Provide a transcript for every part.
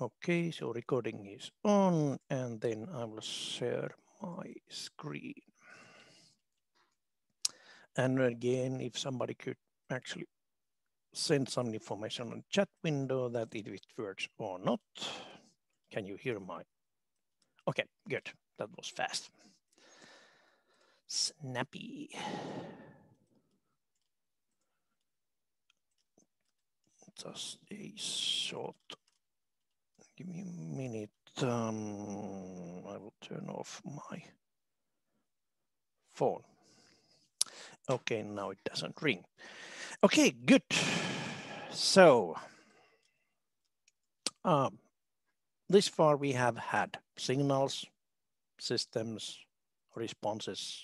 Okay, so recording is on, and then I will share my screen. And again, if somebody could actually send some information on the chat window that it works or not. Can you hear my? Okay, good. That was fast. Snappy. Just a short. Give me a minute. I will turn off my phone. Okay, now it doesn't ring. Okay, good. So, this far we have had signals, systems, responses.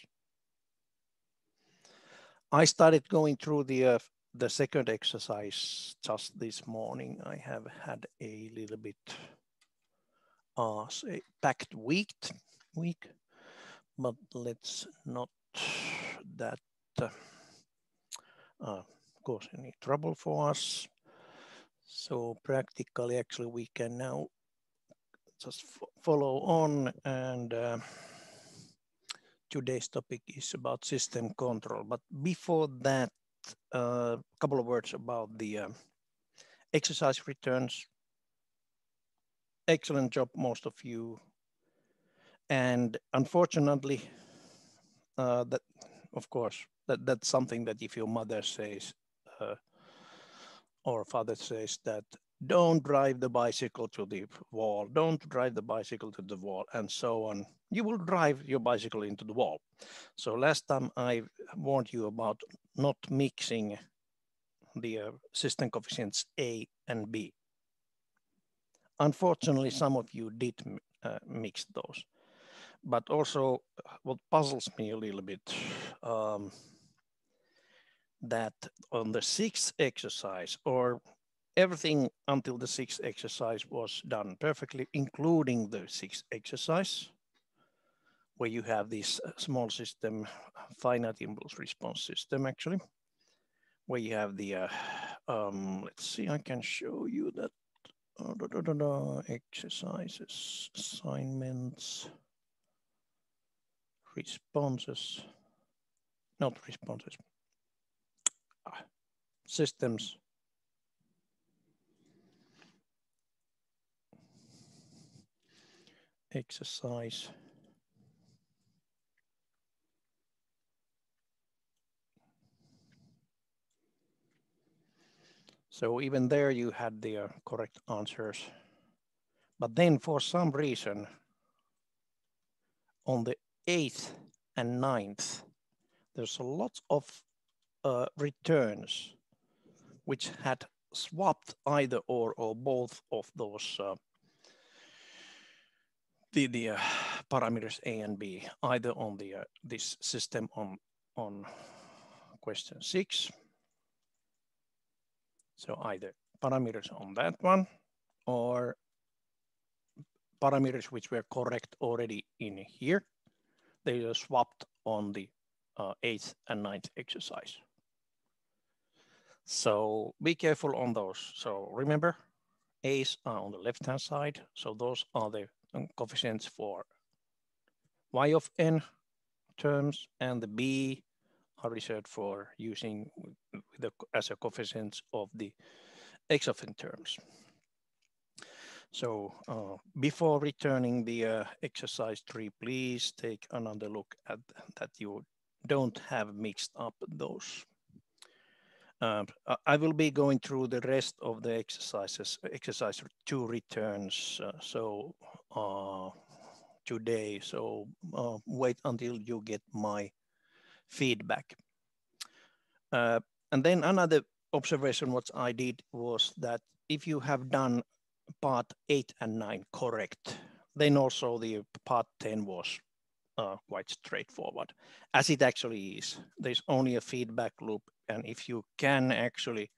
I started going through the second exercise just this morning. I have had a little bit say packed week, but let's not that cause any trouble for us. So practically, actually, we can now just follow on, and today's topic is about system control. But before that, a couple of words about the exercise returns. Excellent job, most of you. And unfortunately, that of course, that's something that if your mother says or father says that don't drive the bicycle to the wall, don't drive the bicycle to the wall, and so on, you will drive your bicycle into the wall. So last time I warned you about not mixing the system coefficients A and B. Unfortunately, some of you did mix those. But also what puzzles me a little bit, that on the sixth exercise, or everything until the sixth exercise was done perfectly, including the sixth exercise, where you have this small system, finite impulse response system, actually, where you have the, let's see, I can show you that, exercises, assignments, responses, not responses, systems, exercise. So even there you had the correct answers. But then for some reason, on the 8th and 9th, there's a lot of returns which had swapped either or both of those the parameters A and B, either on the this system on question 6. So either parameters on that one or parameters which were correct already in here, they are swapped on the 8th and 9th exercise. So be careful on those. So remember, A's are on the left-hand side. So those are the coefficients for y of n terms, and the B are reserved for using as a coefficients of the x of n terms. So before returning the exercise 3, please take another look at that you don't have mixed up those. I will be going through the rest of the exercises, exercise 2 returns, today. So wait until you get my feedback. And then another observation what I did was that if you have done part 8 and 9 correct, then also the part 10 was quite straightforward, as it actually is. There's only a feedback loop, and if you can actually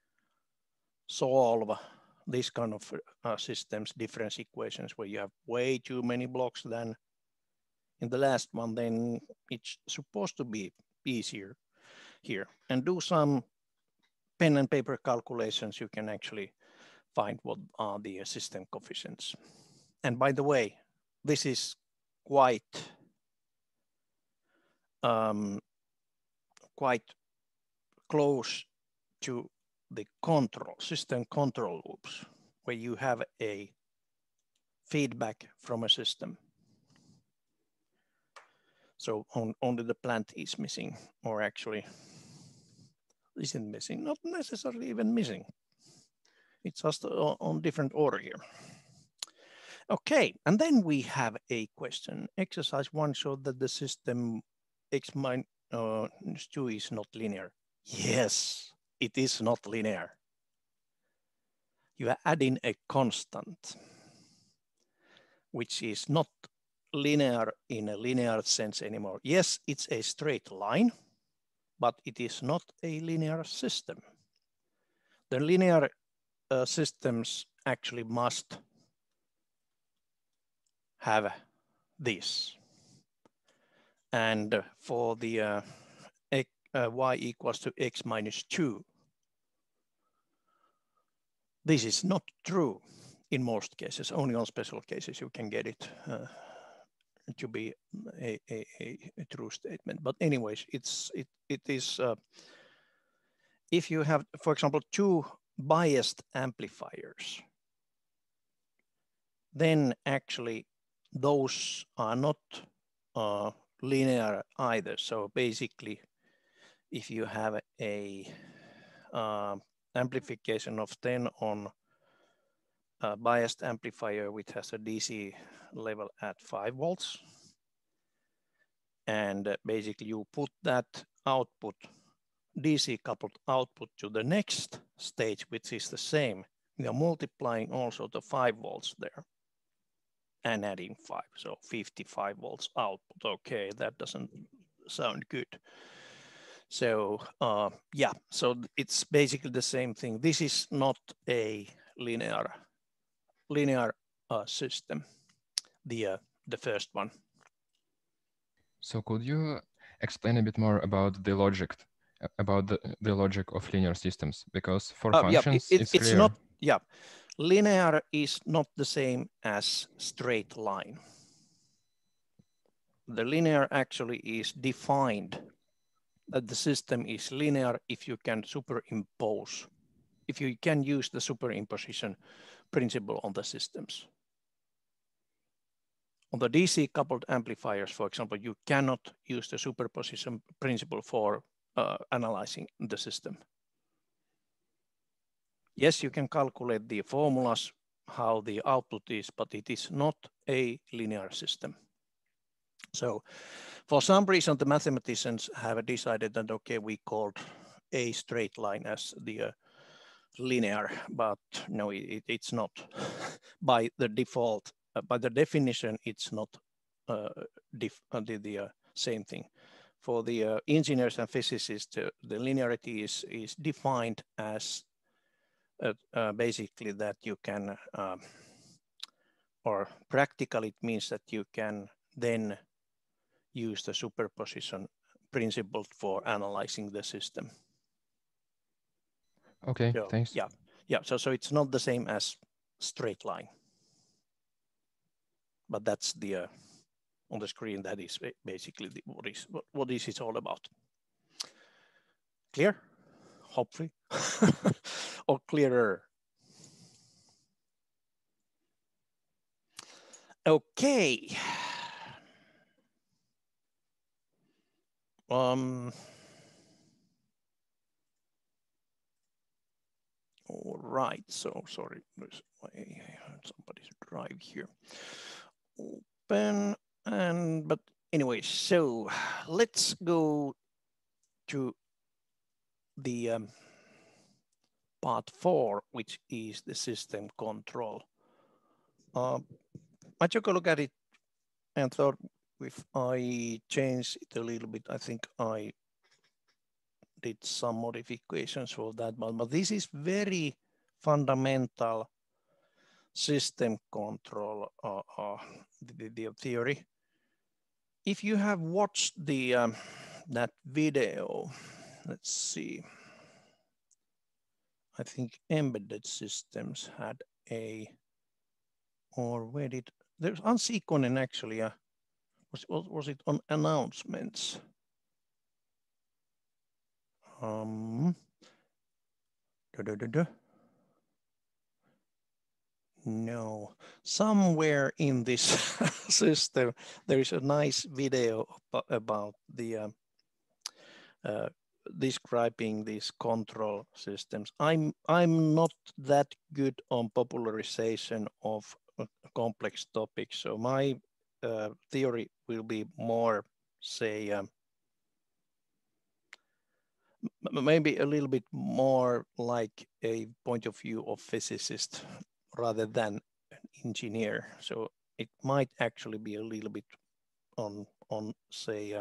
solve this kind of systems, difference equations, where you have way too many blocks than in the last one, then it's supposed to be easier here. And do some pen and paper calculations, you can actually find what are the system coefficients. And by the way, this is quite close to the system control loops, where you have a feedback from a system. So only the plant is missing, or actually isn't missing, not necessarily even missing. It's just on different order here. Okay, and then we have a question. Exercise 1 showed that the system x minus 2 is not linear. Yes, it is not linear. You are adding a constant, which is not linear in a linear sense anymore. Yes, it's a straight line, but it is not a linear system. The linear systems actually must have this. And for the y equals to x minus 2, this is not true in most cases. Only on special cases you can get it to be a true statement. But anyways, it is if you have, for example, 2 biased amplifiers, then actually those are not linear either. So basically, if you have a amplification of 10 on a biased amplifier which has a DC level at 5 volts, and basically you put that output, DC coupled output, to the next stage, which is the same. You're multiplying also the 5 volts there and adding 5, so 55 volts output. Okay, that doesn't sound good. So yeah, so it's basically the same thing. This is not a linear system, the first one. So could you explain a bit more about the logic, the logic of linear systems? Because for functions, yeah, it's it's clear. not, yeah, linear is not the same as straight line. The linear actually is defined that the system is linear if you can superimpose, if you can use the superimposition principle on the systems. On the DC coupled amplifiers, for example, you cannot use the superposition principle for analyzing the system. Yes, you can calculate the formulas, how the output is, but it is not a linear system. So for some reason, the mathematicians have decided that, okay, we called a straight line as the linear, but no, it's not. By the default, by the definition, it's not the same thing. For the engineers and physicists, the linearity is defined as basically that you can, or practically it means that you can then use the superposition principle for analyzing the system. Okay, so, thanks. Yeah. So it's not the same as straight line, but that's the on the screen. That is basically what this is all about. Clear? Hopefully, or clearer. Okay. All right, so sorry, I had somebody's drive here open, but anyway, so let's go to the part 4, which is the system control. I took a look at it and thought if I change it a little bit, I think I did some modifications for that, but this is very fundamental system control, the theory. If you have watched the that video, let's see. I think embedded systems had a, or where did, there's Anssi Ikonen actually, was it on announcements? No, somewhere in this system, there is a nice video about the describing these control systems. I'm not that good on popularization of complex topics, so my theory will be more, say, maybe a little bit more like a point of view of physicist rather than an engineer. So it might actually be a little bit on say,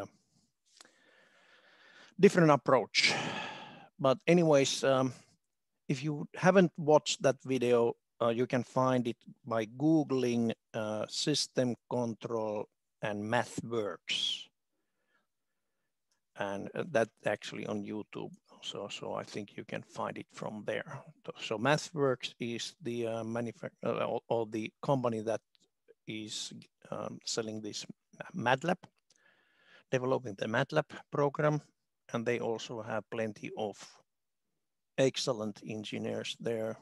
different approach. But anyways, if you haven't watched that video, you can find it by Googling system control and math works. And that's actually on YouTube. So I think you can find it from there. So MathWorks is the manufacturer or the company that is selling this MATLAB, developing the MATLAB program, and they also have plenty of excellent engineers there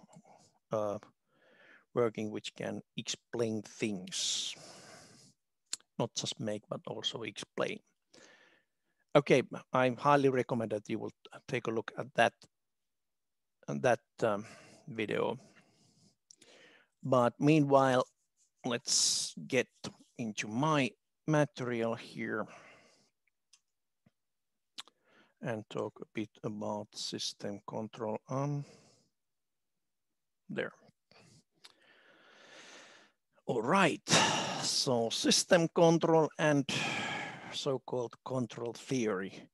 working, which can explain things, not just make, but also explain. Okay, I highly recommend that you will take a look at that video. But meanwhile, let's get into my material here and talk a bit about system control. There. All right, so system control and so-called control theory.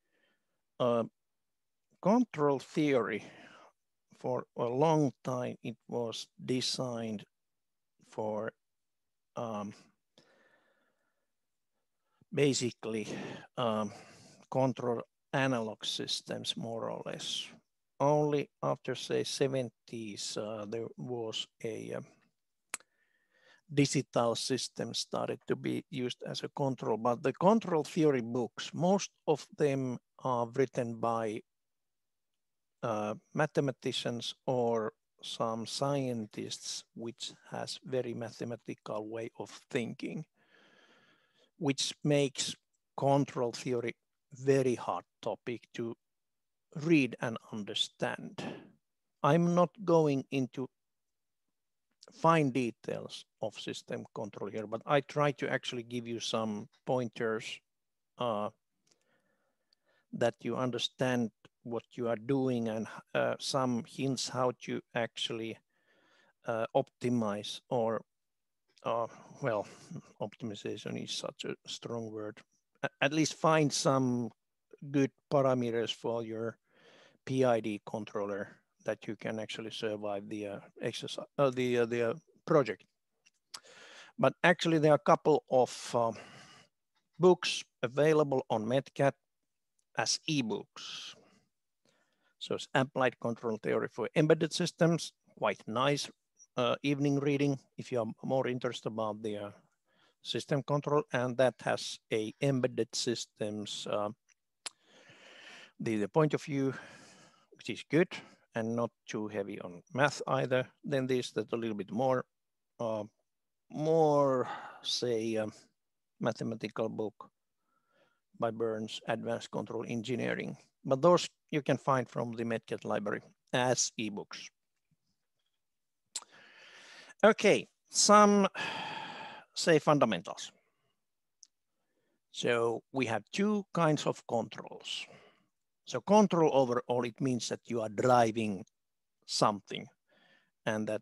Control theory, for a long time, it was designed for basically control analog systems, more or less. Only after, say, 70s, there was a digital system started to be used as a control, but the control theory books, most of them are written by mathematicians or some scientists which has very mathematical way of thinking, which makes control theory very hard topic to read and understand. I'm not going into fine details of system control here, but I try to actually give you some pointers that you understand what you are doing and some hints how to actually optimize or, well, optimization is such a strong word. At least find some good parameters for your PID controller that you can actually survive the exercise, the project. But actually, there are a couple of books available on Medcat as ebooks. So it's Applied Control Theory for Embedded Systems, quite nice evening reading if you are more interested about the system control, and that has a embedded systems the point of view, which is good and not too heavy on math either. Then this that a little bit more say mathematical book by Burns, Advanced Control Engineering. But those you can find from the Medcat library as ebooks. Okay, some say fundamentals. So we have two kinds of controls. So control overall, it means that you are driving something and that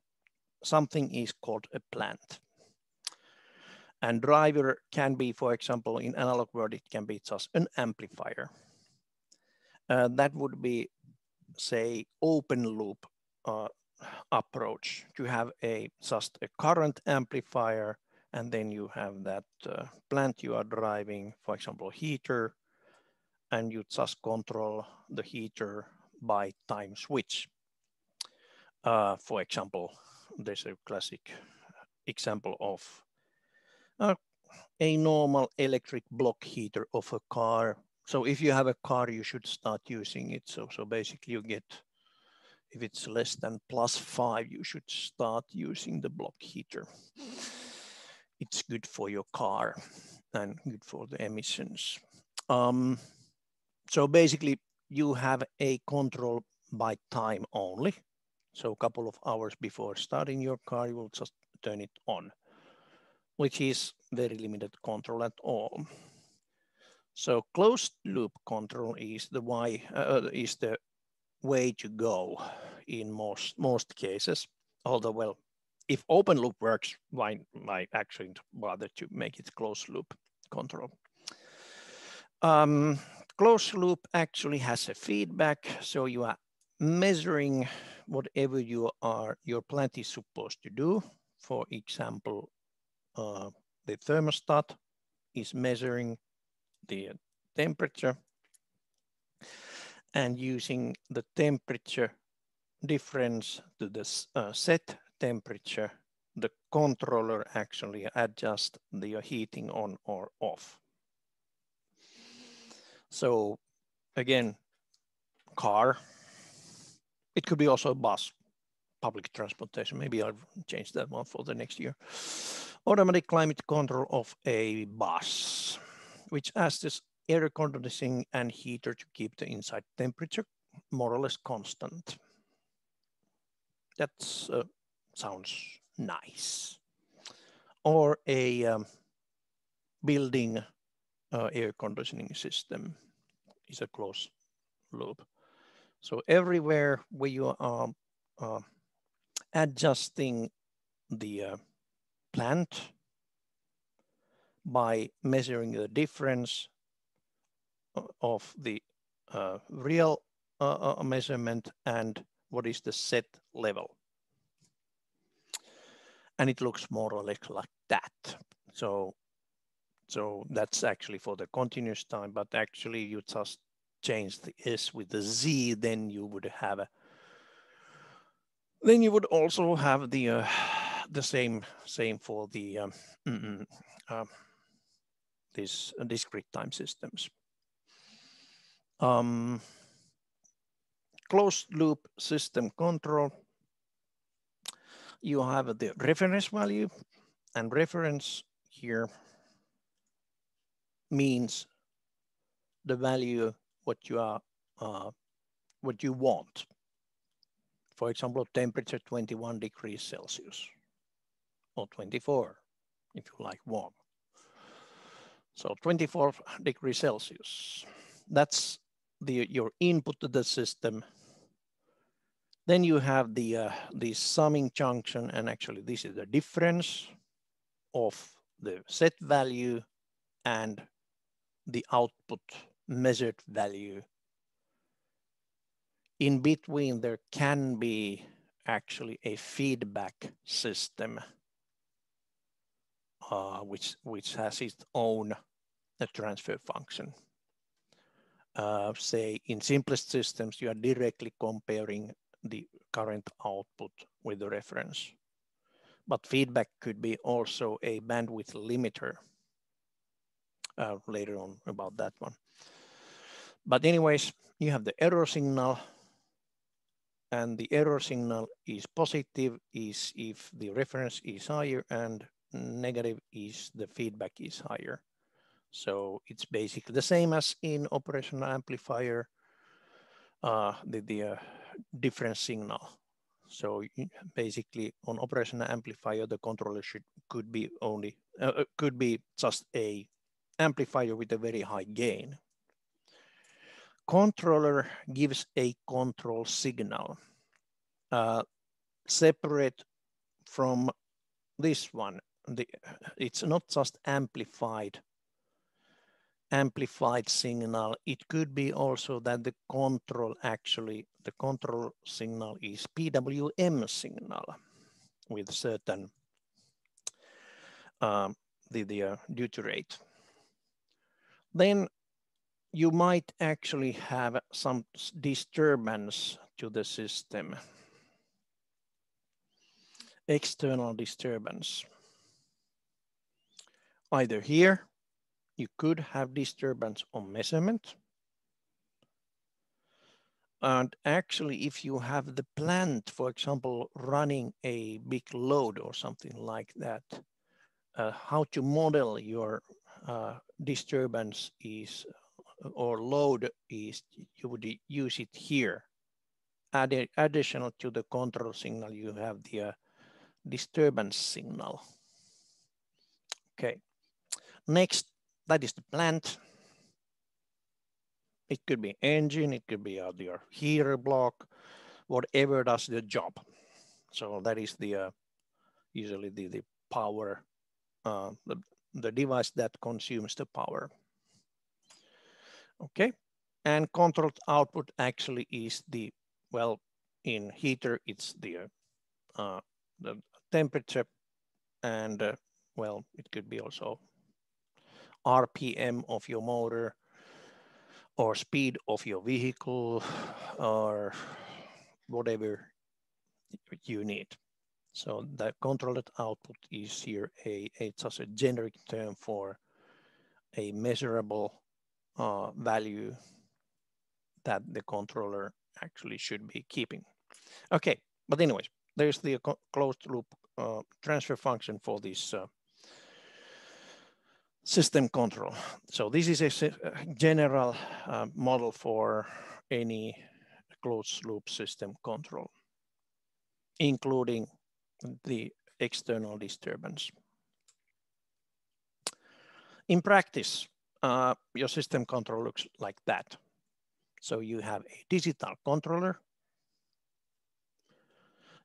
something is called a plant. And driver can be, for example, in analog world, it can be just an amplifier. That would be, say, open loop approach to have just a current amplifier, and then you have that plant you are driving, for example, heater, and you just control the heater by time switch. For example, there's a classic example of a normal electric block heater of a car. So if you have a car, you should start using it. So basically you get, if it's less than +5, you should start using the block heater. It's good for your car and good for the emissions. So basically you have a control by time only. So a couple of hours before starting your car, you will just turn it on, which is very limited control at all. So closed loop control is the way to go in most cases. Although, well, if open loop works, why actually bother to make it closed loop control? Closed loop actually has a feedback, so you are measuring whatever your plant is supposed to do. For example, the thermostat is measuring the temperature, and using the temperature difference to the set temperature, the controller actually adjusts the heating on or off. So again, car, it could be also a bus, public transportation. Maybe I'll change that one for the next year. Automatic climate control of a bus, which asks air conditioning and heater to keep the inside temperature more or less constant. That sounds nice. Or a building air conditioning system is a closed loop. So everywhere where you are adjusting the plant by measuring the difference of the real measurement and what is the set level. And it looks more or less like that. So that's actually for the continuous time, but actually you just change the S with the Z, then you would have then you would also have the same for the these discrete time systems. Closed loop system control. You have the reference value, and reference here means the value what you want. For example, temperature 21 degrees Celsius or 24 if you like warm. So 24 degrees Celsius, that's your input to the system. Then you have the summing junction, and actually this is the difference of the set value and the output measured value. In between, there can be actually a feedback system, which has its own transfer function. Say in simplest systems, you are directly comparing the current output with the reference. But feedback could be also a bandwidth limiter. Later on about that one. But anyways, you have the error signal, and the error signal is positive is if the reference is higher, and negative is the feedback is higher. So it's basically the same as in operational amplifier, the difference signal. So basically on operational amplifier, the controller could be just a amplifier with a very high gain. Controller gives a control signal separate from this one. It's not just amplified signal. It could be also that the control signal is PWM signal with certain the duty rate. Then you might actually have some disturbance to the system. external disturbance. Either here, you could have disturbance on measurement. And actually, if you have the plant, for example, running a big load or something like that, how to model your disturbance is, or load is, you would use it here. Additional to the control signal, you have the disturbance signal. Okay, next, that is the plant. It could be engine, it could be your heater block, whatever does the job. So that is the usually the power, the device that consumes the power. Okay, and controlled output actually is the, well, in heater it's the temperature, and well, it could be also RPM of your motor, or speed of your vehicle, or whatever you need. So the controlled output is here just a generic term for a measurable value that the controller actually should be keeping. Okay, but anyways, there's the closed loop transfer function for this system control. So this is a general model for any closed loop system control, including the external disturbance. In practice, your system control looks like that. So you have a digital controller.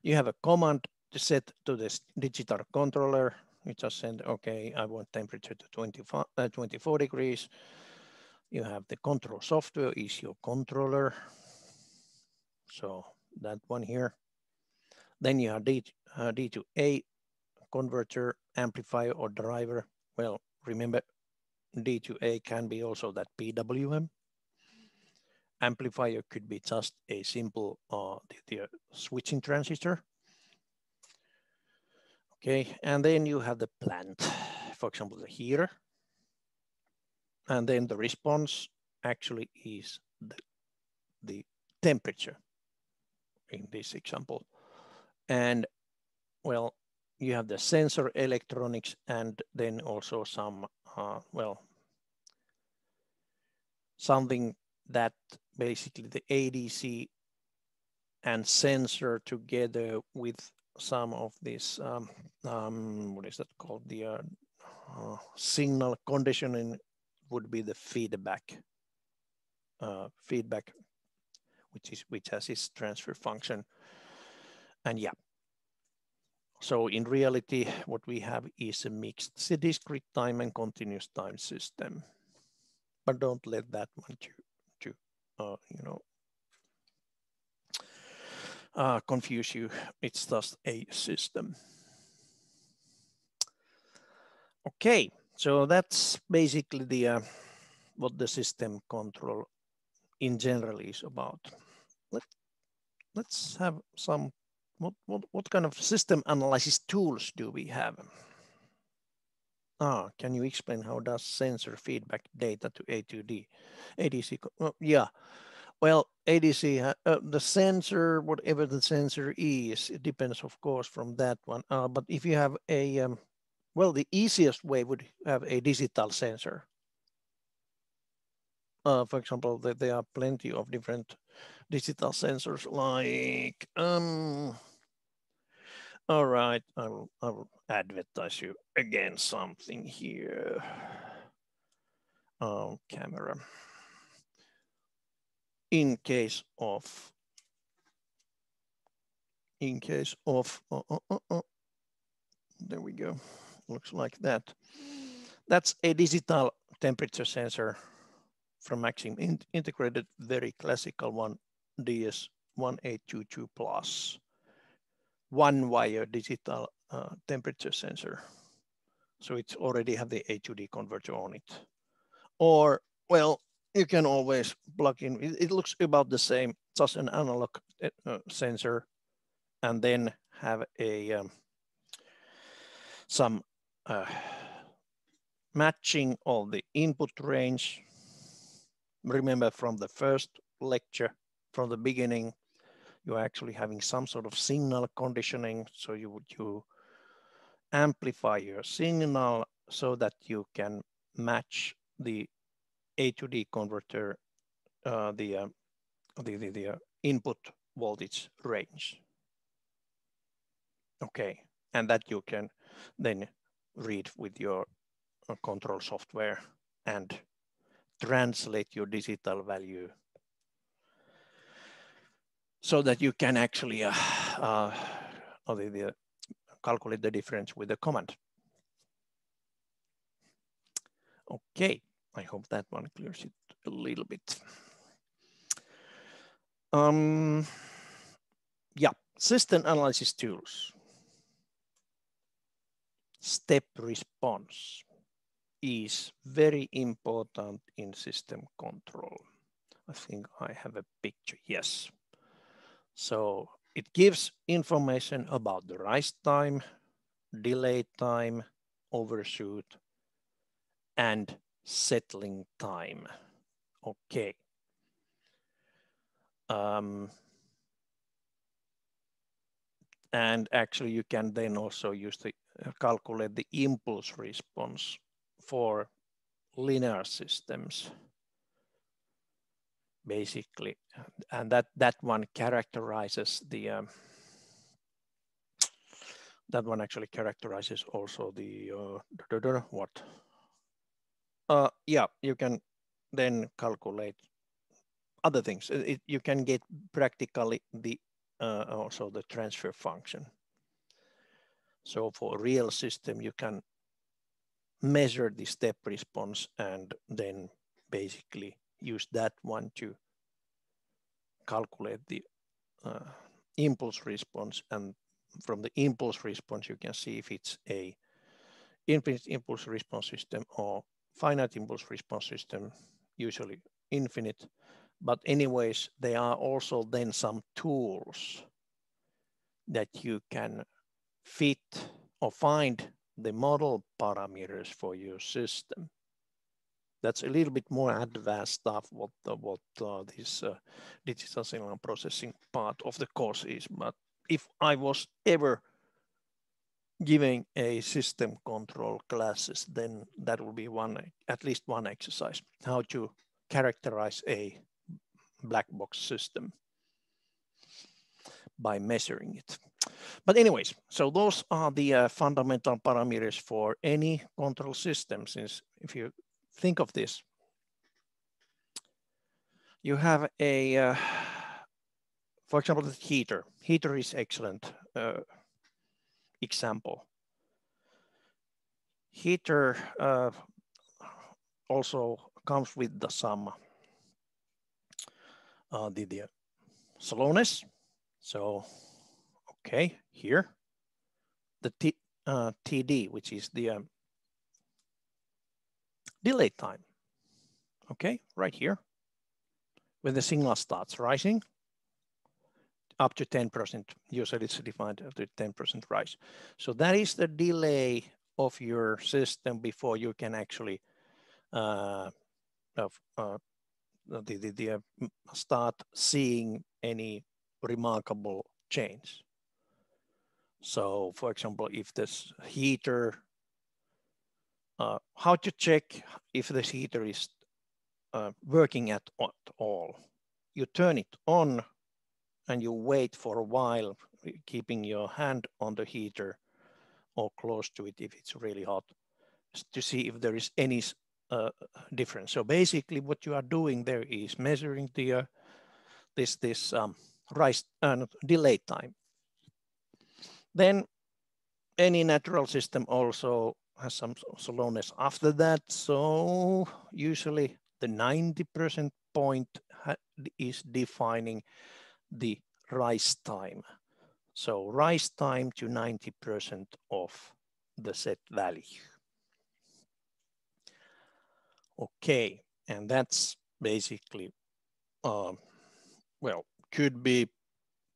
You have a command to set to this digital controller. You just send, okay, I want temperature to 24 degrees. You have the control software is your controller. So that one here. Then you have D to A converter, amplifier, or driver. Well, remember, D to A can be also that PWM. Amplifier could be just a simple the switching transistor. Okay, and then you have the plant, for example, the heater. And then the response actually is the temperature in this example. And well, you have the sensor electronics, and then also some, well, something that basically the ADC and sensor together with some of this, what is that called? The signal conditioning would be the feedback, which has its transfer function. And yeah, so in reality, what we have is a mixed discrete time and continuous time system. But don't let that one to you know, confuse you. It's just a system. Okay, so that's basically the what the system control in general is about. Let's have some, what kind of system analysis tools do we have? Can you explain how does sensor feedback data to A2D? ADC, yeah. Well, ADC, the sensor, whatever the sensor is, it depends, of course, from that one. But if you have a, well, the easiest way would have a digital sensor. For example, there are plenty of different digital sensors like, all right, I will advertise you again something here. Camera. In case of, there we go, looks like that. That's a digital temperature sensor from Maxim Integrated, very classical one, DS1822 Plus. One wire digital temperature sensor. So it's already have the A2D converter on it. Or, well, you can always plug in, it looks about the same, just an analog sensor, and then have a some matching of the input range. Remember from the first lecture, from the beginning, you're actually having some sort of signal conditioning. So you amplify your signal so that you can match the A to D converter, the input voltage range. Okay, and that you can then read with your control software and translate your digital value so that you can actually calculate the difference with the command. Okay, I hope that one clears it a little bit. Yeah, system analysis tools. Step response is very important in system control. I think I have a picture, yes. So it gives information about the rise time, delay time, overshoot, and settling time. Okay. And actually you can then also use the calculate the impulse response for linear systems, basically, and that one characterizes the that one actually characterizes also the what? Yeah, you can then calculate other things. You can get practically the also the transfer function. So for a real system, you can measure the step response and then basically use that one to calculate the impulse response. And from the impulse response, you can see if it's a infinite impulse response system or finite impulse response system, usually infinite. But anyways, there are also then some tools that you can fit or find the model parameters for your system. That's a little bit more advanced stuff what this digital signal processing part of the course is. But if I was ever giving a system control classes, then that will be at least one exercise, how to characterize a black box system by measuring it. But anyways, so those are the fundamental parameters for any control system. Since if you think of this, you have a, for example, the heater. Heater is excellent example. Heater also comes with some the slowness. So, okay, here, the TD, which is the delay time. Okay, right here. When the signal starts rising, up to 10%, usually it's defined up to 10% rise. So that is the delay of your system before you can actually start seeing any remarkable change. So for example, if this heater, how to check if this heater is working at all? You turn it on and you wait for a while, keeping your hand on the heater or close to it if it's really hot, to see if there is any difference. So basically what you are doing there is measuring the this rise delay time. Then any natural system also has some slowness after that. So usually the 90% point is defining the rise time. So rise time to 90% of the set value. Okay, and that's basically, well, could be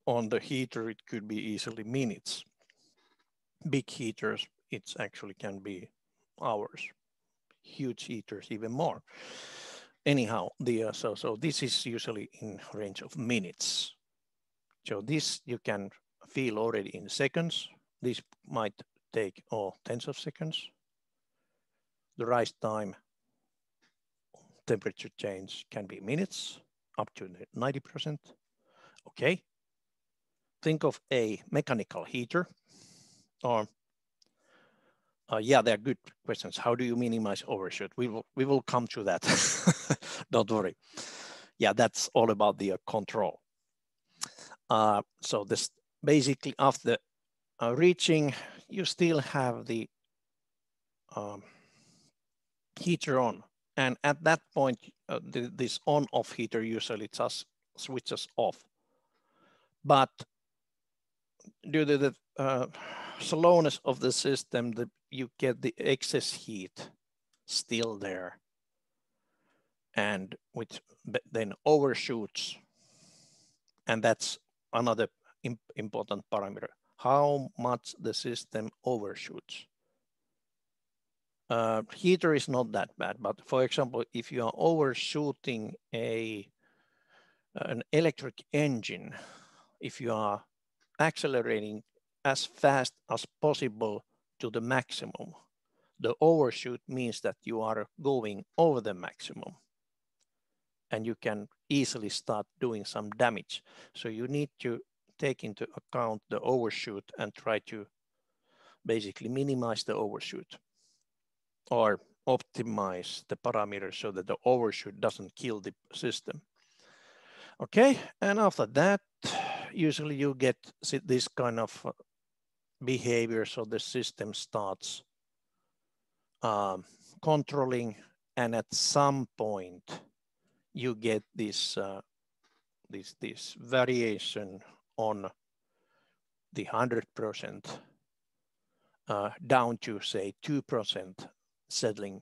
on the heater, it could be easily minutes. Big heaters, it's actually can be hours, huge heaters even more. Anyhow, so this is usually in range of minutes. So this you can feel already in seconds. This might take tens of seconds. The rise time, temperature change can be minutes, up to 90%. Okay. Think of a mechanical heater, or yeah, they're good questions. How do you minimize overshoot? We will come to that. Don't worry. Yeah, that's all about the control. So this basically after reaching, you still have the heater on, and at that point, this on-off heater usually just switches off. But due to the slowness of the system, you get the excess heat still there, and which then overshoots, and that's another important parameter, how much the system overshoots. Heater is not that bad, but for example, if you are overshooting an electric engine, if you are accelerating as fast as possible to the maximum, the overshoot means that you are going over the maximum, and you can easily start doing some damage. So you need to take into account the overshoot and try to basically minimize the overshoot or optimize the parameters so that the overshoot doesn't kill the system. Okay, and after that, usually you get this kind of behavior, so the system starts controlling, and at some point you get this this variation on the 100% down to say 2% settling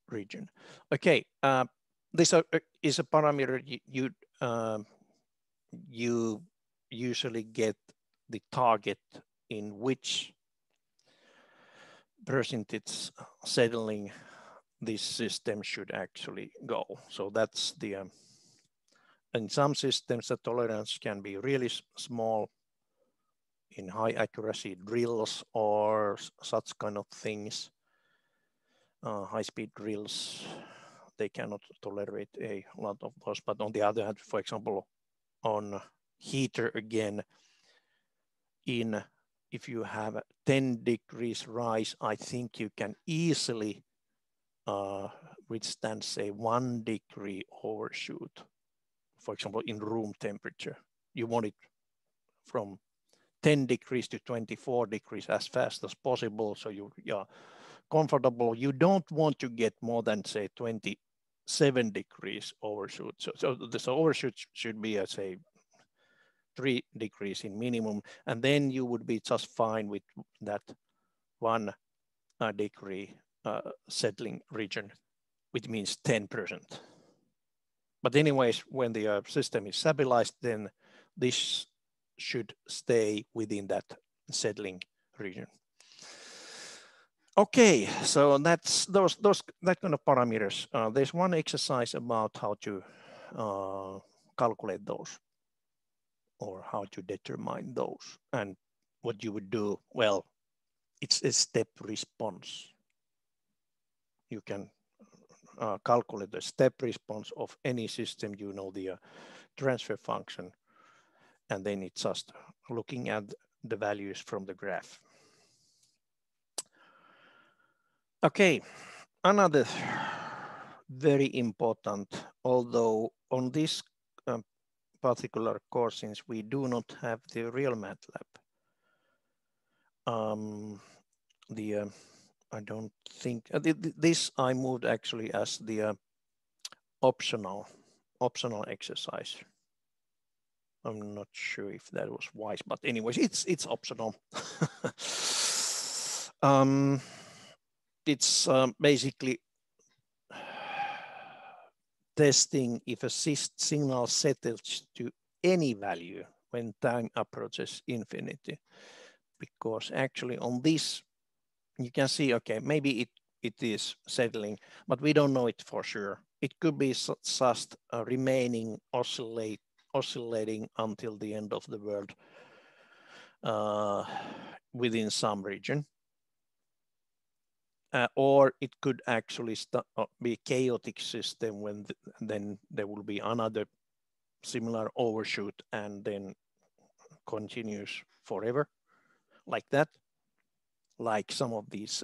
region. Okay, this is a parameter you usually get the target in which percentage settling this system should actually go. So that's the in some systems the tolerance can be really small in high accuracy drills or such kind of things. High-speed drills, they cannot tolerate a lot of those. But on the other hand, for example, on heater again, if you have a 10 degrees rise, I think you can easily withstand, say, 1 degree overshoot. For example, in room temperature, you want it from 10 degrees to 24 degrees as fast as possible, so you're comfortable. You don't want to get more than, say, 27 degrees overshoot. So this overshoot should be, say, 3 degrees in minimum, and then you would be just fine with that 1 degree settling region, which means 10%. But anyways, when the system is stabilized, then this should stay within that settling region. Okay, so that's that kind of parameters. There's one exercise about how to calculate those, or how to determine those. And what you would do, well, it's a step response. You can calculate the step response of any system, you know, the transfer function, and then it's just looking at the values from the graph. Okay, another very important, although on this particular course, since we do not have the real MATLAB, I don't think this I moved actually as the optional exercise. I'm not sure if that was wise, but anyways, it's optional. It's basically testing if a signal settles to any value when time approaches infinity, because actually on this you can see, okay, maybe it is settling, but we don't know it for sure. It could be just remaining oscillating until the end of the world within some region. Or it could actually be a chaotic system when then there will be another similar overshoot and then continues forever like that, like some of these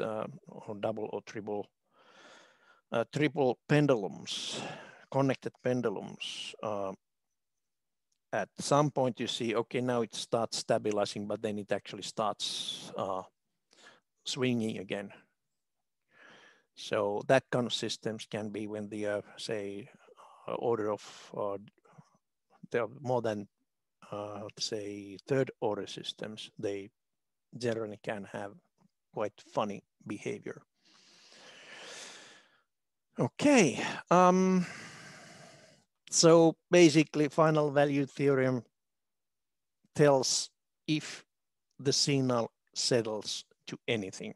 double or triple pendulums, connected pendulums. At some point you see, okay, now it starts stabilizing, but then it actually starts swinging again. So that kind of systems can be when the, say, order of, there are more than, say, third order systems, they generally can have quite funny behavior. Okay. So basically, final value theorem tells if the signal settles to anything.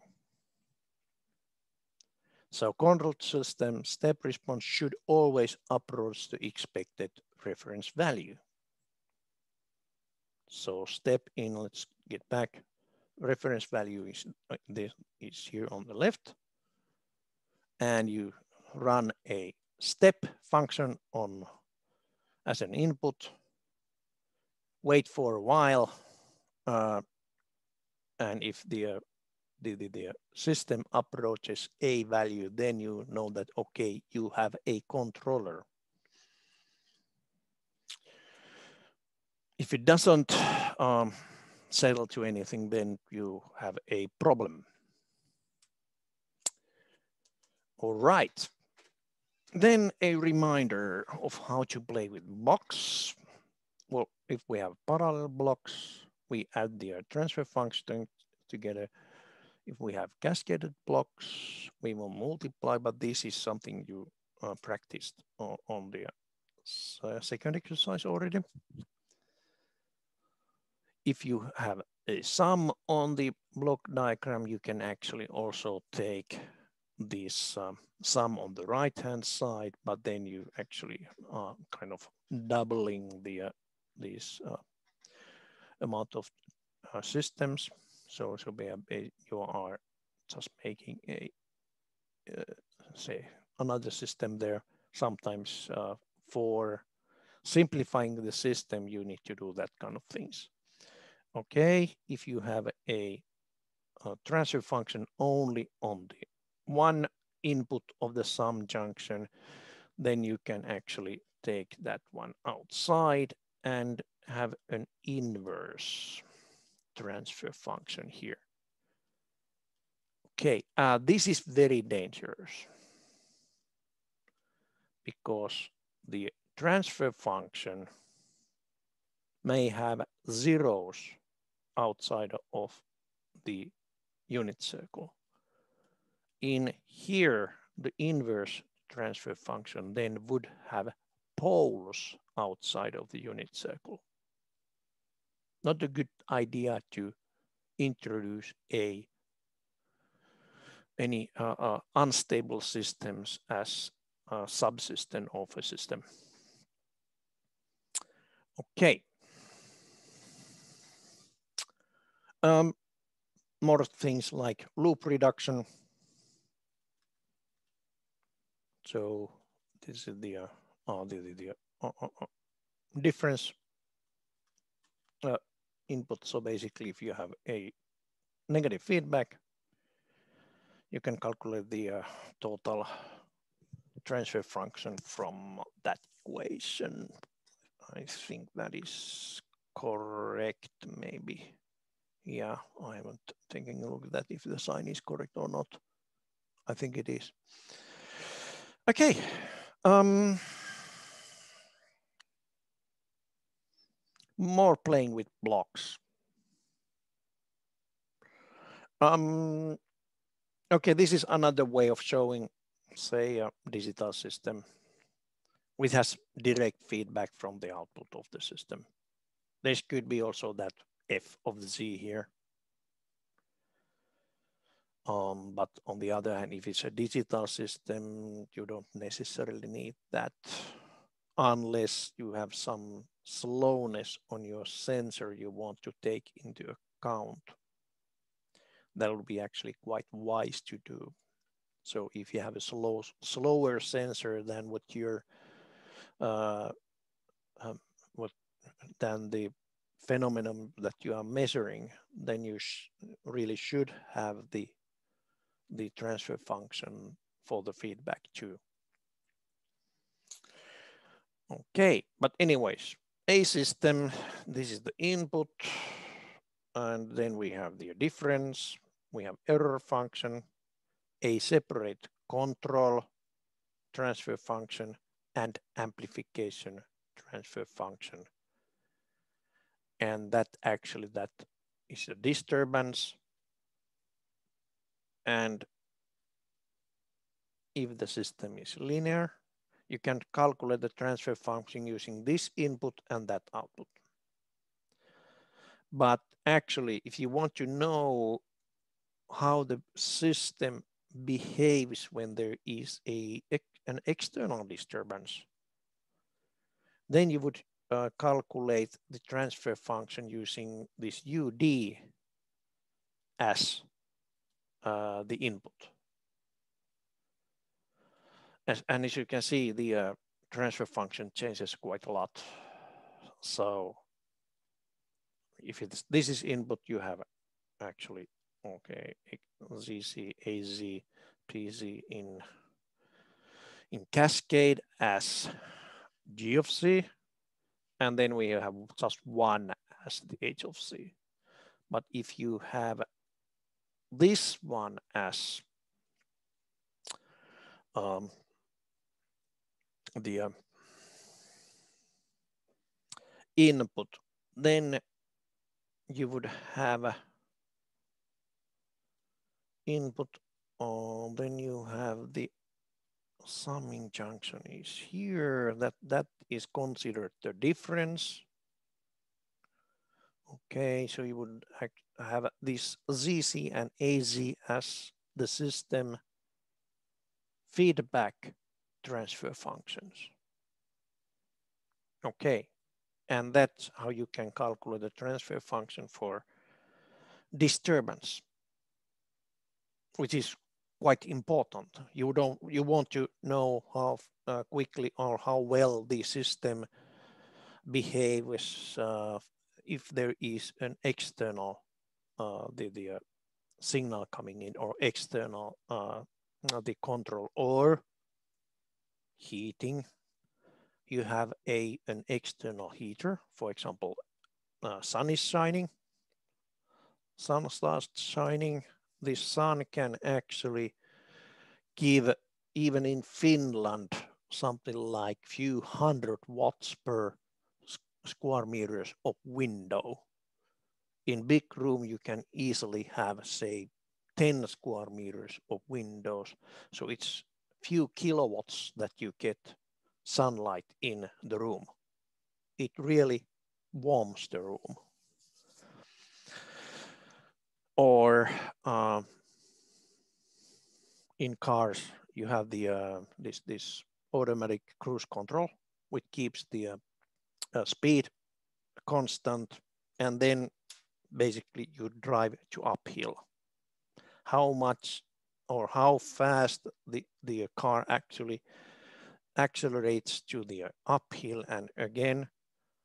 So control system step response should always approach the expected reference value. So step in, let's get back. Reference value is here on the left. And you run a step function on as an input, wait for a while, and if the system approaches a value, then you know that, okay, you have a controller. If it doesn't settle to anything, then you have a problem. All right. Then a reminder of how to play with blocks. Well, if we have parallel blocks, we add the transfer function together. If we have cascaded blocks, we will multiply, but this is something you practiced on the second exercise already. If you have a sum on the block diagram, you can actually also take this sum on the right-hand side, but then you actually are kind of doubling the this amount of systems. So you are just making a say another system there. Sometimes for simplifying the system, you need to do that kind of things. Okay, if you have a transfer function only on the one input of the sum junction, then you can actually take that one outside and have an inverse transfer function here. Okay, this is very dangerous because the transfer function may have zeros outside of the unit circle. In here, the inverse transfer function then would have poles outside of the unit circle. Not a good idea to introduce any unstable systems as a subsystem of a system. Okay. More things like loop reduction. So this is the difference input. So basically, if you have a negative feedback, you can calculate the total transfer function from that equation. I think that is correct, maybe. Yeah, I haven't taken a look at that if the sign is correct or not. I think it is. Okay. More playing with blocks. Okay, this is another way of showing, say, a digital system which has direct feedback from the output of the system. This could be also that f of the z here. But on the other hand, if it's a digital system, you don't necessarily need that unless you have some slowness on your sensor you want to take into account. That would be actually quite wise to do. So if you have a slower sensor than what you're than the phenomenon that you are measuring, then you really should have the transfer function for the feedback too. Okay, but anyways, a system, this is the input, and then we have the difference, we have error function, a separate control transfer function, and amplification transfer function. And that is a disturbance. And if the system is linear, you can calculate the transfer function using this input and that output. But actually, if you want to know how the system behaves when there is an external disturbance, then you would calculate the transfer function using this UD as the input. And as you can see, the transfer function changes quite a lot. So if this is input, you have actually, okay, ZC, AZ, PZ in cascade as G of C, and then we have just one as the H of C. But if you have this one as the input, then you would have input, then you have the summing junction is here, that is considered the difference. Okay, so you would have this ZC and AZ as the system feedback transfer functions. Okay, and that's how you can calculate the transfer function for disturbance, which is quite important. You want to know how quickly or how well the system behaves if there is an external the signal coming in, or external the control or heating. You have an external heater, for example, sun is shining, sun starts shining. The sun can actually give, even in Finland, something like few hundred watts per square meters of window. In big room, you can easily have, say, 10 square meters of windows. So it's few kilowatts that you get sunlight in the room. It really warms the room. Or in cars, you have the this automatic cruise control, which keeps the speed constant, and then basically you drive to uphill. How much or how fast the car actually accelerates to the uphill, and again,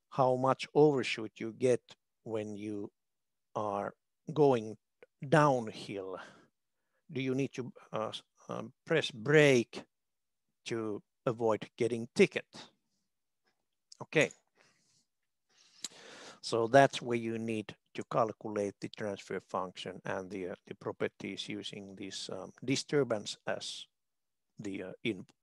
how much overshoot you get when you are going downhill. Do you need to press brake to avoid getting ticket? Okay. So that's where you need to calculate the transfer function and the properties using this disturbance as the input.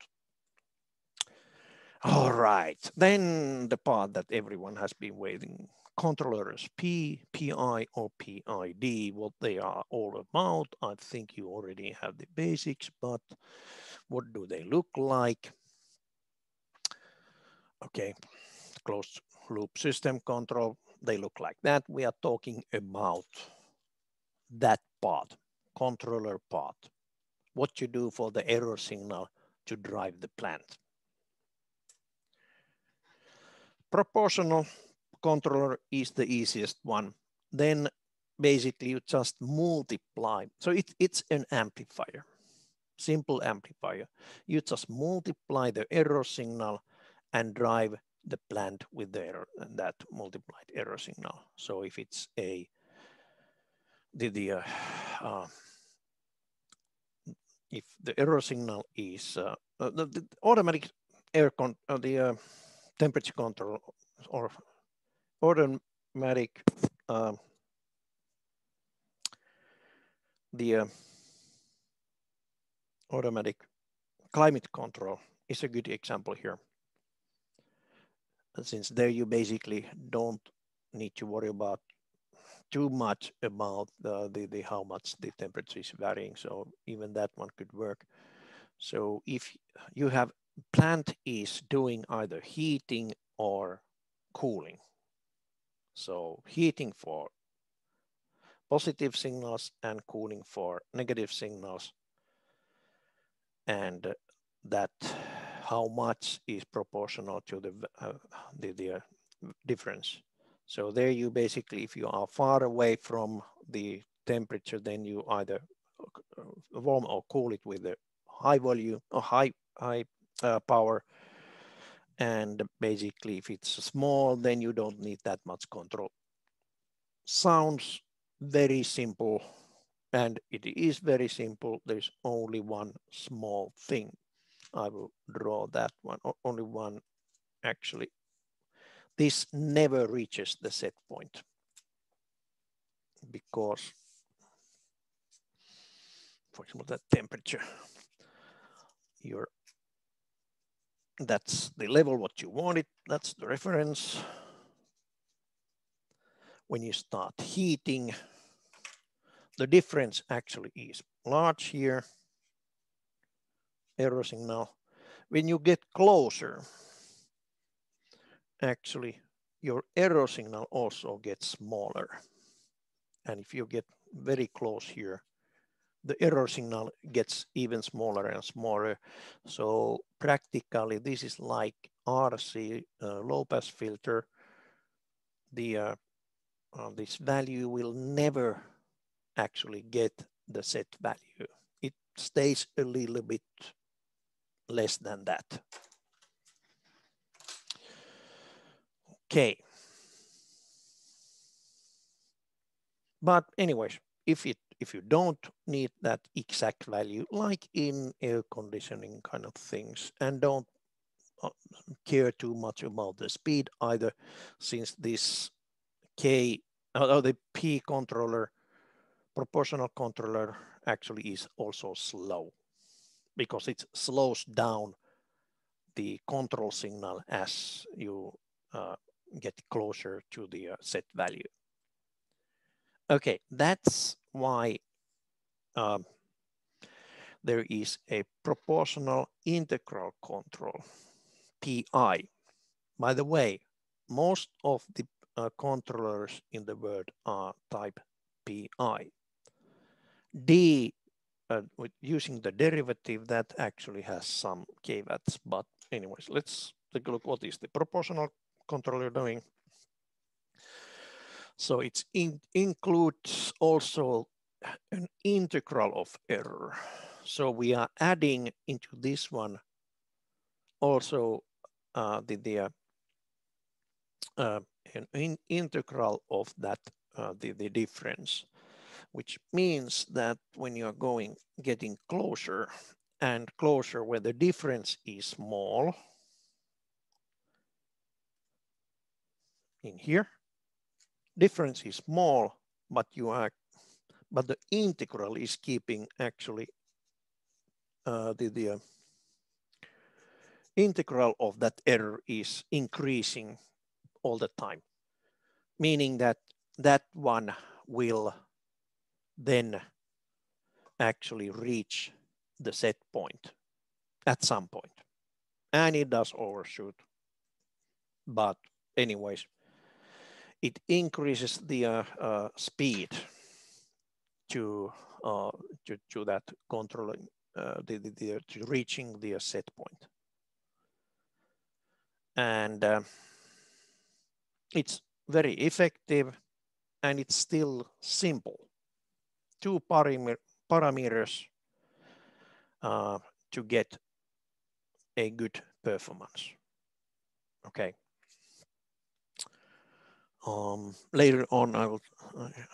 All right, then the part that everyone has been waiting. Controllers P, PI, or PID, what they are all about. I think you already have the basics, but what do they look like? Okay, closed loop system control, they look like that. We are talking about that part. controller path. What you do for the error signal to drive the plant. Proportional controller is the easiest one. Then basically you just multiply. So it's an amplifier, simple amplifier. You just multiply the error signal and drive the plant with the error and that multiplied error signal. So if it's a if the error signal is the automatic temperature control or automatic automatic climate control is a good example here. Since there you basically don't need to worry about too much about the how much the temperature is varying. So even that one could work. So if you have plant is doing either heating or cooling. So heating for positive signals and cooling for negative signals. And that how much is proportional to the difference. So there you basically, if you are far away from the temperature, then you either warm or cool it with a high volume or high power. And basically, if it's small, then you don't need that much control. Sounds very simple, and it is very simple. There's only one small thing. I will draw that one, only one actually. This never reaches the set point because, for example, that temperature, that's the level what you want it, that's the reference. When you start heating, the difference actually is large here, error signal. When you get closer, actually your error signal also gets smaller. And if you get very close here, the error signal gets even smaller and smaller. So practically this is like RC low pass filter. This value will never actually get the set value. It stays a little bit less than that. Okay. But anyways, if you don't need that exact value, like in air conditioning kind of things, and don't care too much about the speed either, since this K or the P controller, proportional controller actually is also slow because it slows down the control signal as you get closer to the set value. Okay, that's why there is a proportional integral control, PI. By the way, most of the controllers in the world are type PI. D, with using the derivative, that actually has some caveats. But anyways, let's take a look what is the proportional controller doing. So it includes also an integral of error. So we are adding into this one also an integral of that the difference, which means that when you are getting closer and closer where the difference is small, in here, difference is small, but the integral is keeping actually the integral of that error is increasing all the time, meaning that that one will then actually reach the set point at some point. And it does overshoot. But anyways, it increases the speed to to that controlling to reaching the set point. And it's very effective, and it's still simple. 2 parameters to get a good performance. Okay. Later on, I will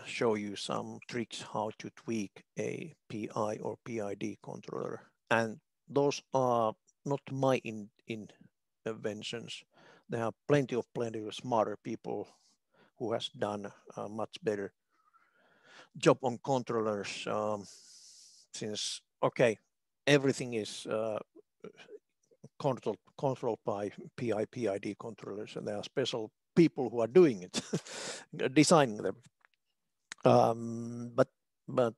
show you some tricks how to tweak a PI or PID controller. And those are not my inventions. There are plenty of smarter people who has done a much better job on controllers since, okay, everything is controlled by PI, PID controllers, and there are special people who are doing it, designing them. But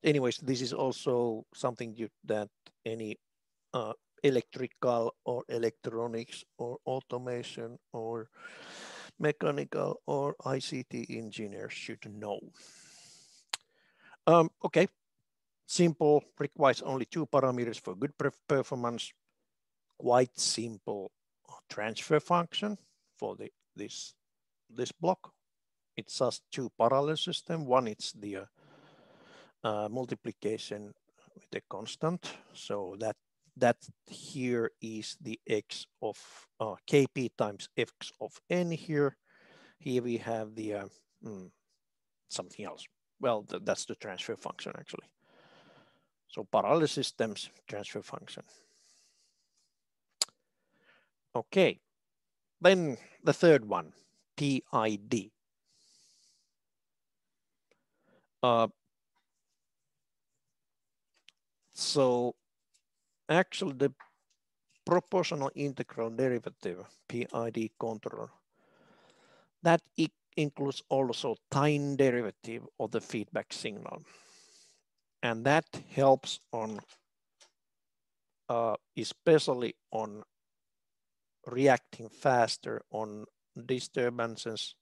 anyways, this is also something that any electrical or electronics or automation or mechanical or ICT engineers should know. Okay, simple, requires only 2 parameters for good performance. Quite simple transfer function for this block. It's just 2 parallel system. One is the multiplication with a constant, so that here is the x of kp times x of n here. Here we have the something else. Well, that's the transfer function actually. So parallel systems transfer function. Okay, then the third one, PID. So actually the proportional integral derivative, PID controller, that it includes also time derivative of the feedback signal. And that helps on, especially on reacting faster on disturbances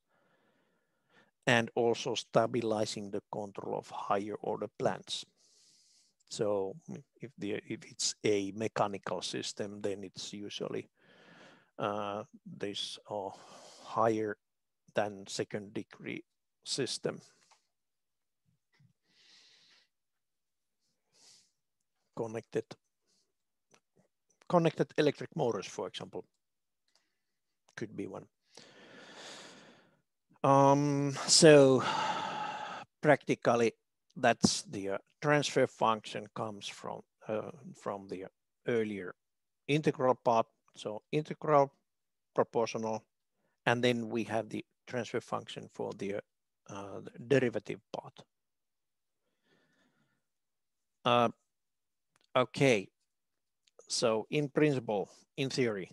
and also stabilizing the control of higher order plants. So if it's a mechanical system, then it's usually this higher than second degree system. Connected electric motors, for example, could be one. So practically, that's the transfer function comes from the earlier integral part. So integral, proportional, and then we have the transfer function for the derivative part. Okay, so in principle, in theory,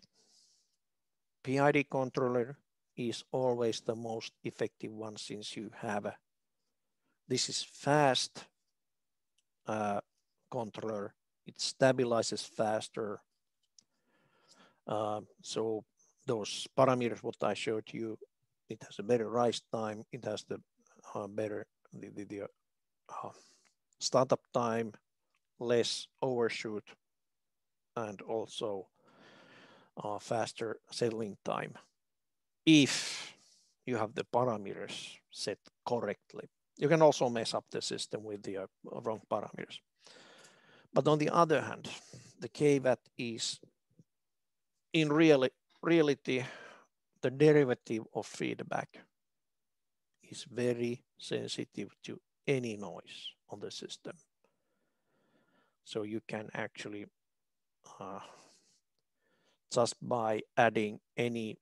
PID controller is always the most effective one since you have this is fast controller. It stabilizes faster. So those parameters, what I showed you, it has a better rise time. It has the better startup time, less overshoot, and also faster settling time if you have the parameters set correctly. You can also mess up the system with the wrong parameters. But on the other hand, the caveat is in reality, the derivative of feedback is very sensitive to any noise on the system. So you can actually just by adding any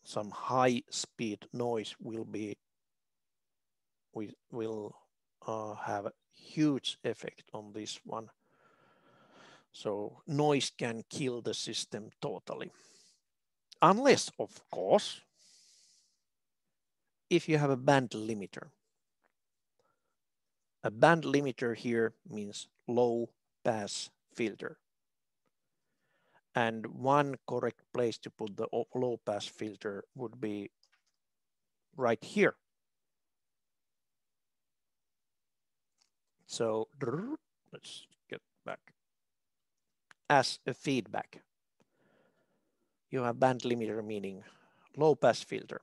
some high speed noise will have a huge effect on this one. So noise can kill the system totally. Unless, of course, if you have a band limiter. A band limiter here means low pass filter. And one correct place to put the low pass filter would be right here. So let's get back. As a feedback, you have band limiter, meaning low pass filter.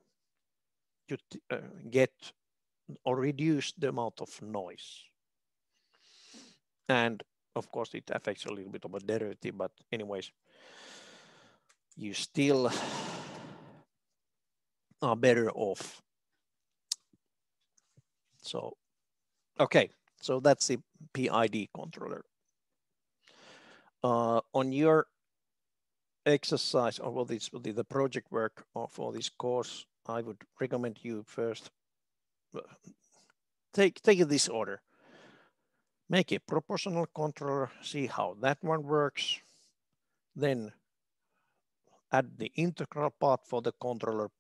You get or reduce the amount of noise. And of course, it affects a little bit of a derivative, but anyways, you still are better off. So, okay, so that's the PID controller. On your exercise, or well, this will be the project work for this course, I would recommend you first take it this order. Make a proportional controller, see how that one works, then add the integral part for the controller.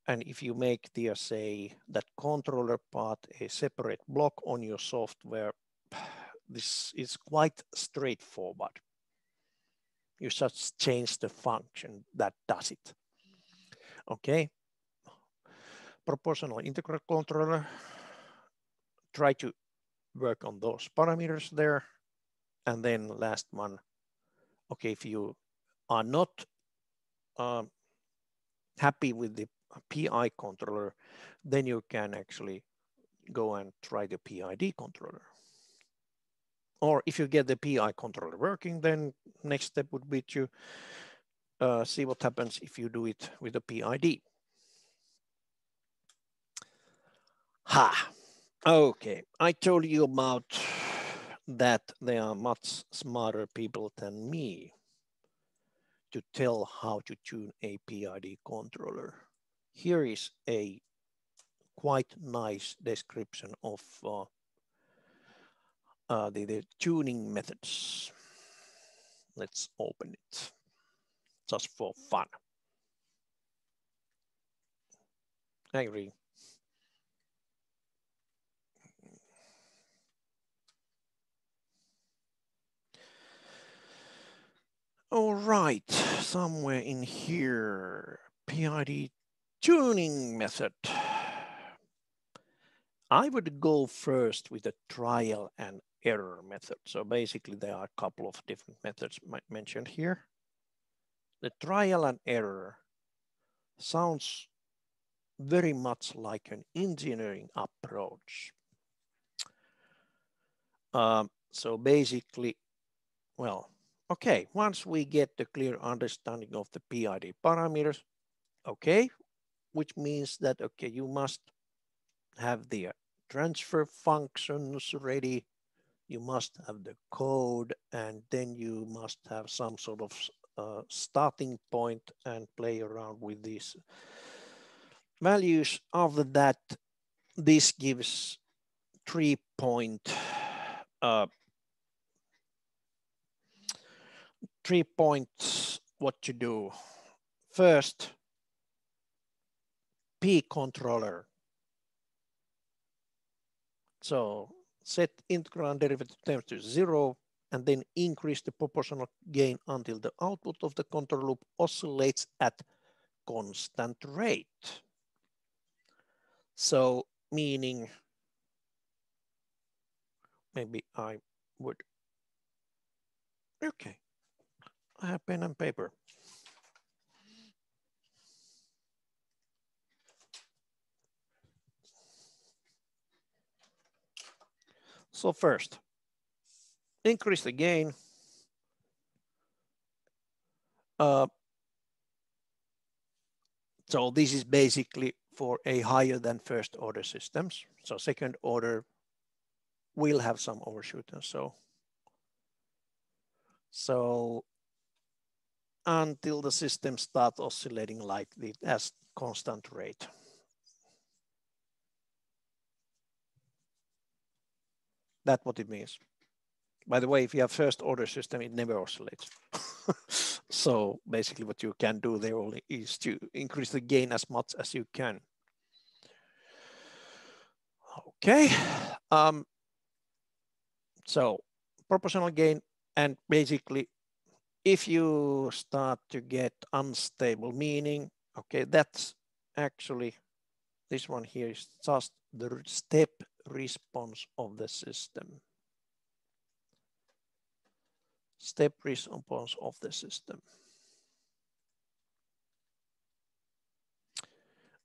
And if you make the, say, that controller part a separate block on your software, this is quite straightforward. You just change the function that does it. Okay. Proportional integral controller. Try to work on those parameters there. And then last one. Okay, if you are not happy with the PI controller, then you can actually go and try the PID controller. Or if you get the PI controller working, then next step would be to see what happens if you do it with the PID. Ha! Okay, I told you about that there are much smarter people than me to tell how to tune a PID controller. Here is a quite nice description of the tuning methods. Let's open it just for fun. I agree. All right, somewhere in here, PID tuning method. I would go first with the trial and error method. So basically there are a couple of different methods mentioned here. The trial and error sounds very much like an engineering approach. So basically, well, okay, once we get the clear understanding of the PID parameters, okay, which means that, okay, you must have the transfer functions ready, you must have the code, and then you must have some sort of starting point and play around with these values. After that, this gives 3 points what to do. First, P controller. So set integral and derivative terms to 0 and then increase the proportional gain until the output of the control loop oscillates at constant rate. So meaning, maybe I would, okay, I have pen and paper. So first, increase the gain. So this is basically for a higher than first order systems. So second order will have some overshoot and so until the system starts oscillating like the as constant rate. That's what it means. By the way, if you have first order system, it never oscillates. So basically what you can do there only is to increase the gain as much as you can. Okay. So proportional gain, and basically if you start to get unstable, meaning, okay, that's actually, this one here is just the step response of the system. Step response of the system.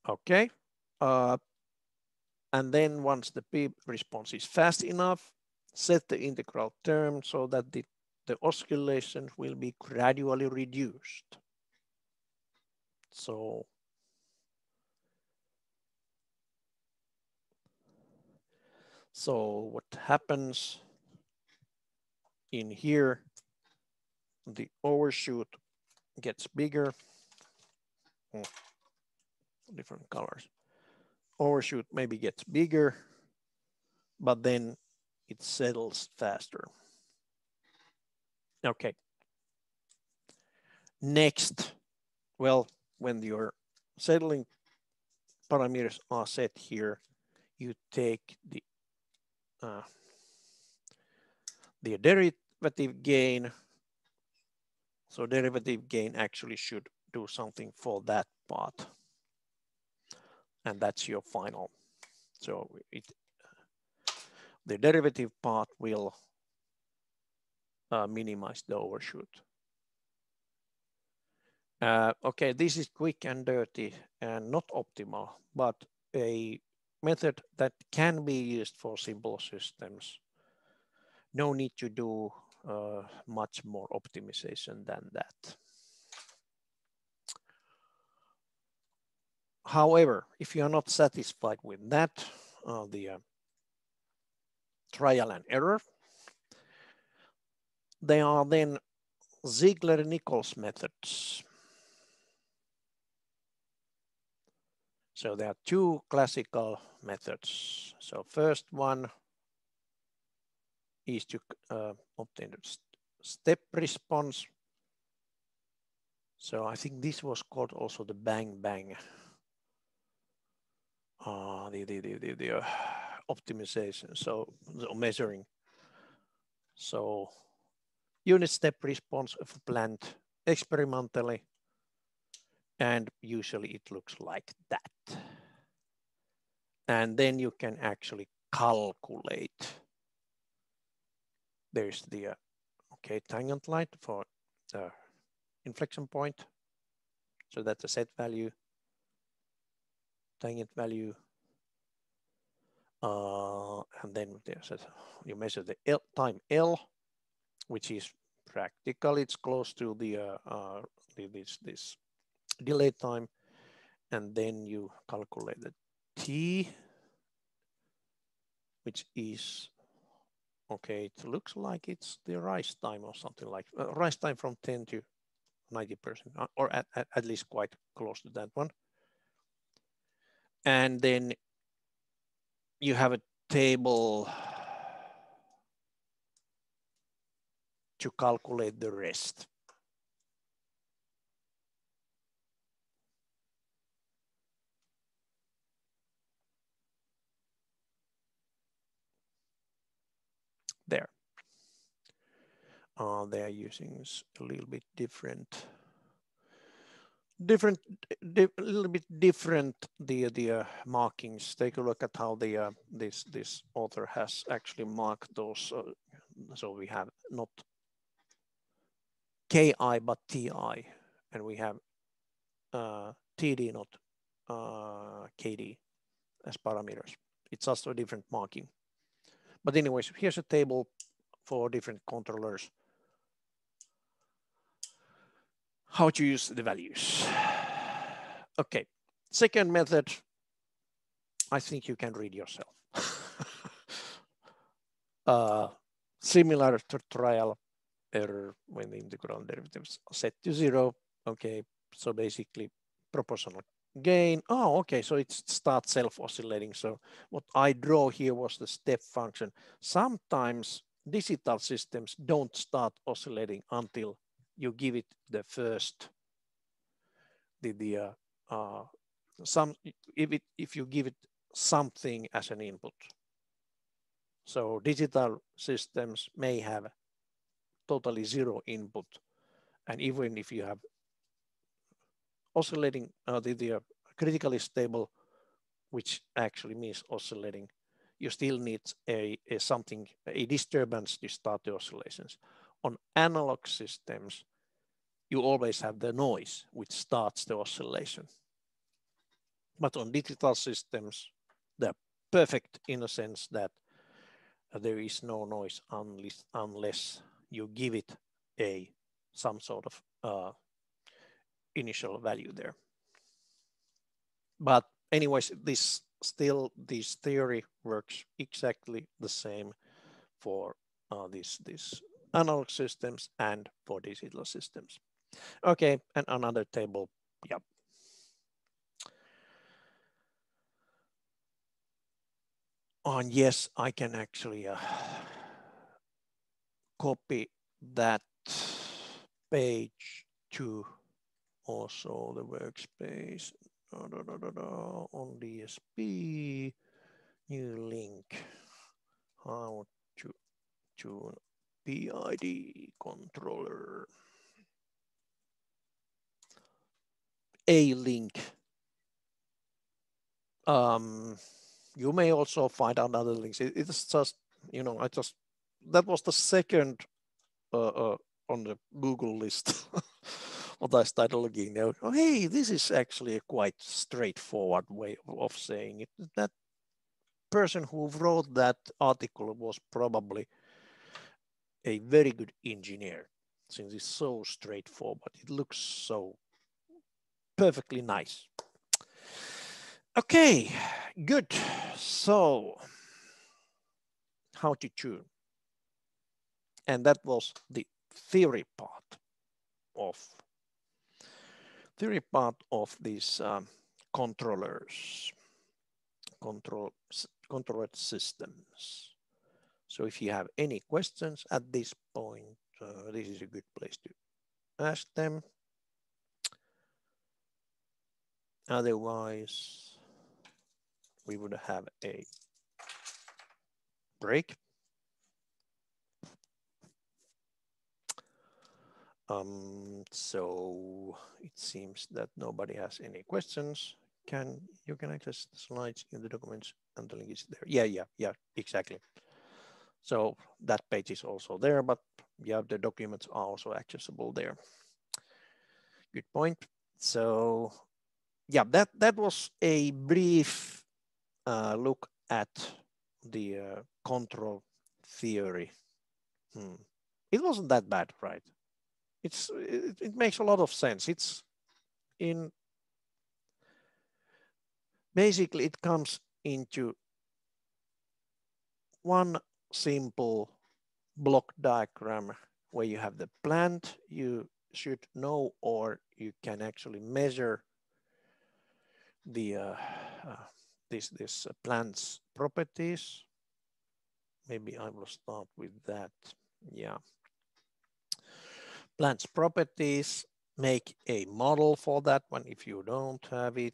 Okay. And then once the P response is fast enough, set the integral term so that the oscillations will be gradually reduced. So what happens in here, the overshoot gets bigger. Different colors. Overshoot maybe gets bigger, but then it settles faster. Okay. Next, well, when your settling parameters are set here, you take the derivative gain. So derivative gain actually should do something for that part. And that's your final. So the derivative part will minimize the overshoot. Okay, this is quick and dirty and not optimal, but a method that can be used for simple systems. No need to do much more optimization than that. However, if you are not satisfied with that, the trial and error, there are then Ziegler-Nichols methods. So there are two classical methods. So first one is to obtain the step response. So I think this was called also the bang-bang, the optimization, so the measuring. So unit step response of a plant experimentally, and usually it looks like that. And then you can actually calculate. There's the tangent light for the inflection point. So that's a set value, tangent value. And then you measure the time L, which is practical. It's close to the this delay time. And then you calculate the T, which is, okay, it looks like it's the rise time or something like rise time from 10 to 90%, or at least quite close to that one. And then you have a table to calculate the rest. There. They are using a little bit different the markings. Take a look at how the this author has actually marked those. So we have not Ki but Ti, and we have Td not Kd as parameters. It's also a different marking. But anyways, here's a table for different controllers. How to use the values. Okay, second method, I think you can read yourself. Similar to trial error when the integral derivatives are set to 0. Okay, so basically proportional gain. Oh, okay, so it starts self-oscillating. So what I draw here was the step function. Sometimes digital systems don't start oscillating until you give it the first, if you give it something as an input. So digital systems may have totally 0 input, and even if you have oscillating, the critically stable, which actually means oscillating, you still need a disturbance to start the oscillations. On analog systems, you always have the noise which starts the oscillation. But on digital systems, they're perfect in a sense that there is no noise unless you give it some sort of initial value there. But anyways, this theory works exactly the same for these analog systems and for digital systems. Okay, and another table. Yep. And yes, I can actually copy that page to also the workspace on DSP. New link. How to tune PID controller. A link. You may also find another links. It's just, you know, that was the second on the Google list. What I started looking at. Oh, hey, this is actually a quite straightforward way of saying it. That person who wrote that article was probably a very good engineer, since it's so straightforward. It looks so perfectly nice. Okay, good. So, how to tune? And that was the theory part of these controllers, controlled systems. So if you have any questions at this point, this is a good place to ask them. Otherwise, we would have a break. So it seems that nobody has any questions. You can access the slides in the documents and the link is there. Yeah, exactly. So that page is also there, but yeah, the documents are also accessible there. Good point. So yeah, that was a brief look at the control theory. It wasn't that bad, right? It makes a lot of sense. Basically it comes into one simple block diagram where you have the plant. You should know, or you can actually measure the this plant's properties. Maybe I will start with that. Yeah. Plant's properties, make a model for that one if you don't have it,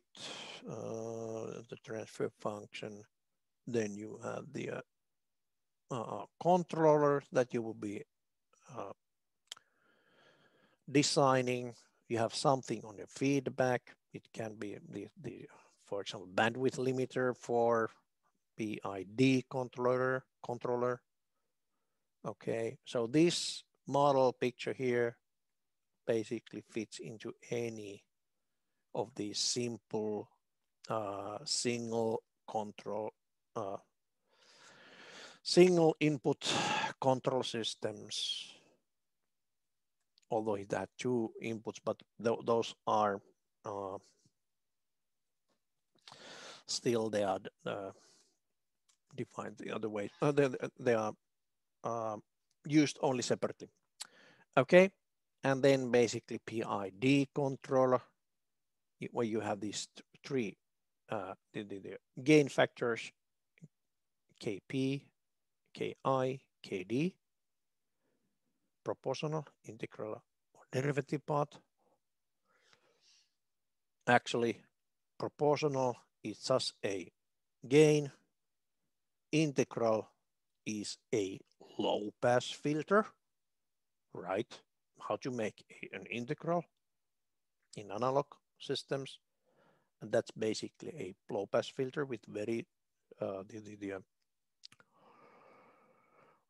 the transfer function. Then you have the controller that you will be designing. You have something on your feedback. It can be the for example, bandwidth limiter for PID controller. Okay, so this model picture here basically fits into any of these simple single input control systems. Although it had two inputs, but those are still they are defined the other way. They are used only separately. Okay, and then basically PID controller, where you have these three the gain factors, KP, KI, KD, proportional, integral, or derivative part. Actually, proportional is just a gain. Integral is a low pass filter, right? How to make an integral in analog systems. And that's basically a low pass filter with very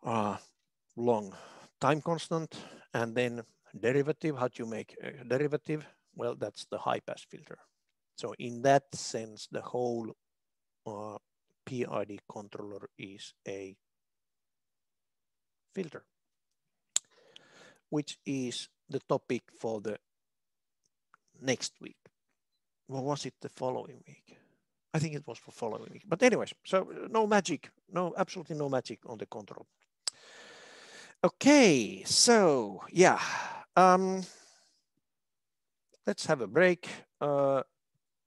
long time constant, and then derivative. How do you make a derivative? Well, that's the high pass filter. So in that sense, the whole PID controller is a filter, which is the topic for the next week. Or was it the following week? I think it was for following week. But anyways, so no magic, absolutely no magic on the control. Okay, so yeah, let's have a break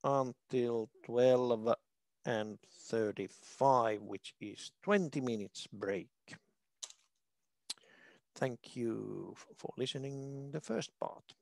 until 12:35, which is 20 minutes break. Thank you for listening the first part.